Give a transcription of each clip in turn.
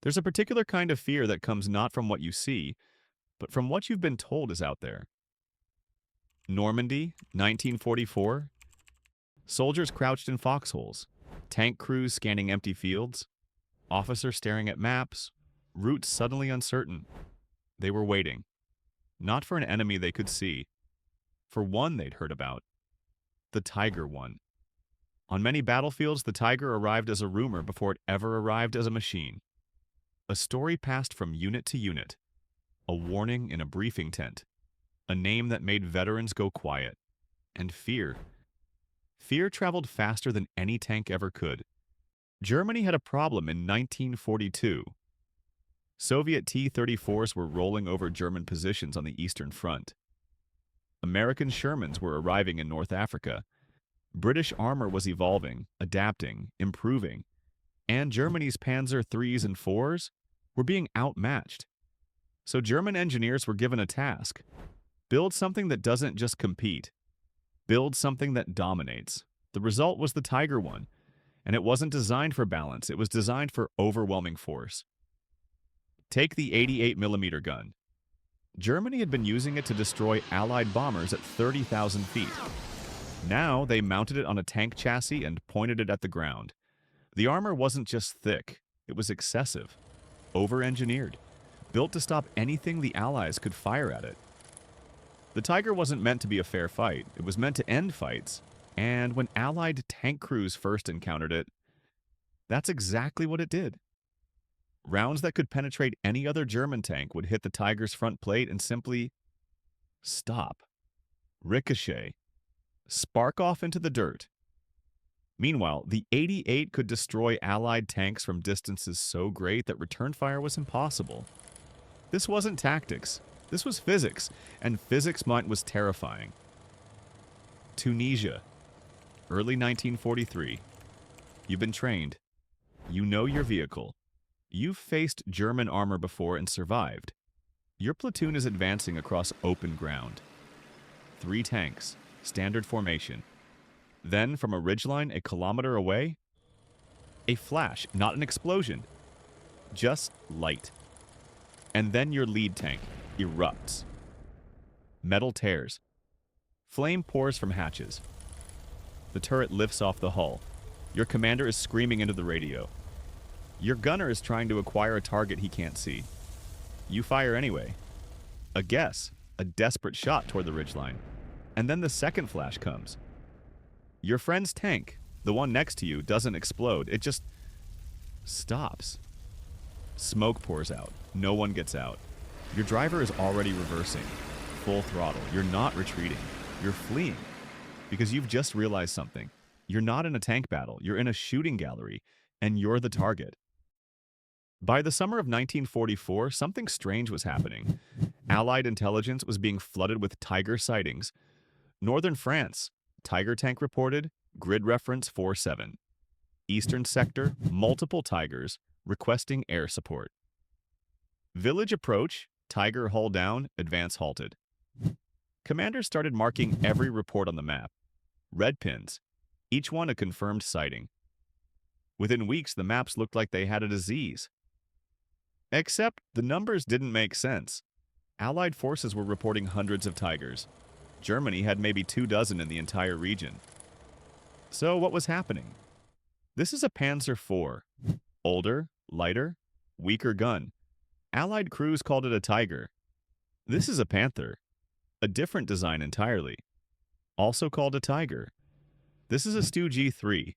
There's a particular kind of fear that comes not from what you see, but from what you've been told is out there. Normandy, 1944. Soldiers crouched in foxholes. Tank crews scanning empty fields. Officers staring at maps. Routes suddenly uncertain. They were waiting. Not for an enemy they could see. For one they'd heard about. The Tiger One. On many battlefields, the Tiger arrived as a rumor before it ever arrived as a machine. A story passed from unit to unit. A warning in a briefing tent. A name that made veterans go quiet. And fear. Fear traveled faster than any tank ever could. Germany had a problem in 1942. Soviet T-34s were rolling over German positions on the Eastern Front. American Shermans were arriving in North Africa. British armor was evolving, adapting, improving, and Germany's Panzer IIIs and IVs were being outmatched. So German engineers were given a task: build something that doesn't just compete, build something that dominates. The result was the Tiger One, and it wasn't designed for balance, it was designed for overwhelming force. Take the 88mm gun. Germany had been using it to destroy Allied bombers at 30,000 feet. Now they mounted it on a tank chassis and pointed it at the ground. The armor wasn't just thick, it was excessive, over-engineered, built to stop anything the Allies could fire at it. The Tiger wasn't meant to be a fair fight, it was meant to end fights, and when Allied tank crews first encountered it, that's exactly what it did. Rounds that could penetrate any other German tank would hit the Tiger's front plate and simply stop, ricochet, spark off into the dirt. Meanwhile, the 88 could destroy Allied tanks from distances so great that return fire was impossible. This wasn't tactics, this was physics, and physics might was terrifying. Tunisia, early 1943. You've been trained. You know your vehicle. You've faced German armor before and survived. Your platoon is advancing across open ground. 3 tanks, standard formation. Then, from a ridgeline a kilometer away, a flash, not an explosion, just light. And then your lead tank erupts. Metal tears. Flame pours from hatches. The turret lifts off the hull. Your commander is screaming into the radio. Your gunner is trying to acquire a target he can't see. You fire anyway. A guess, a desperate shot toward the ridgeline. And then the second flash comes. Your friend's tank, the one next to you, doesn't explode. It just stops. Smoke pours out. No one gets out. Your driver is already reversing. Full throttle. You're not retreating. You're fleeing. Because you've just realized something. You're not in a tank battle. You're in a shooting gallery. And you're the target. By the summer of 1944, something strange was happening. Allied intelligence was being flooded with Tiger sightings. Northern France, Tiger tank reported, grid reference 47. Eastern sector, multiple Tigers, requesting air support. Village approach, Tiger hull down, advance halted. Commanders started marking every report on the map. Red pins, each one a confirmed sighting. Within weeks, the maps looked like they had a disease. Except the numbers didn't make sense. Allied forces were reporting hundreds of Tigers. Germany had maybe 24 in the entire region. So what was happening? This is a Panzer IV. Older, lighter, weaker gun. Allied crews called it a Tiger. This is a Panther. A different design entirely. Also called a Tiger. This is a Stu G3.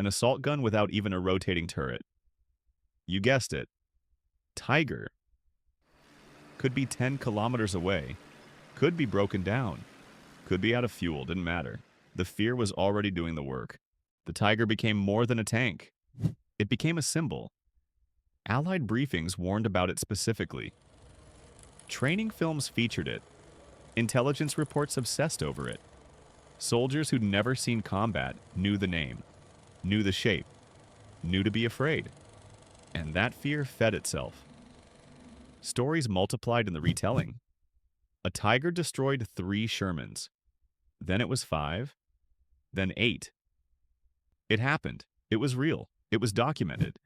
An assault gun without even a rotating turret. You guessed it. Tiger. Could be 10 kilometers away. Could be broken down. Could be out of fuel, didn't matter. The fear was already doing the work. The Tiger became more than a tank. It became a symbol. Allied briefings warned about it specifically. Training films featured it. Intelligence reports obsessed over it. Soldiers who'd never seen combat knew the name, knew the shape, knew to be afraid. And that fear fed itself. Stories multiplied in the retelling. A Tiger destroyed 3 Shermans. Then it was 5. Then 8. It happened. It was real. It was documented.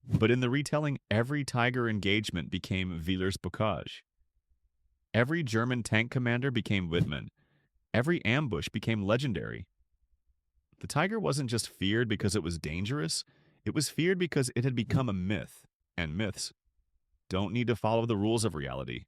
But in the retelling, every Tiger engagement became Wieler's Bocage. Every German tank commander became Wittmann. Every ambush became legendary. The Tiger wasn't just feared because it was dangerous, it was feared because it had become a myth, and myths don't need to follow the rules of reality.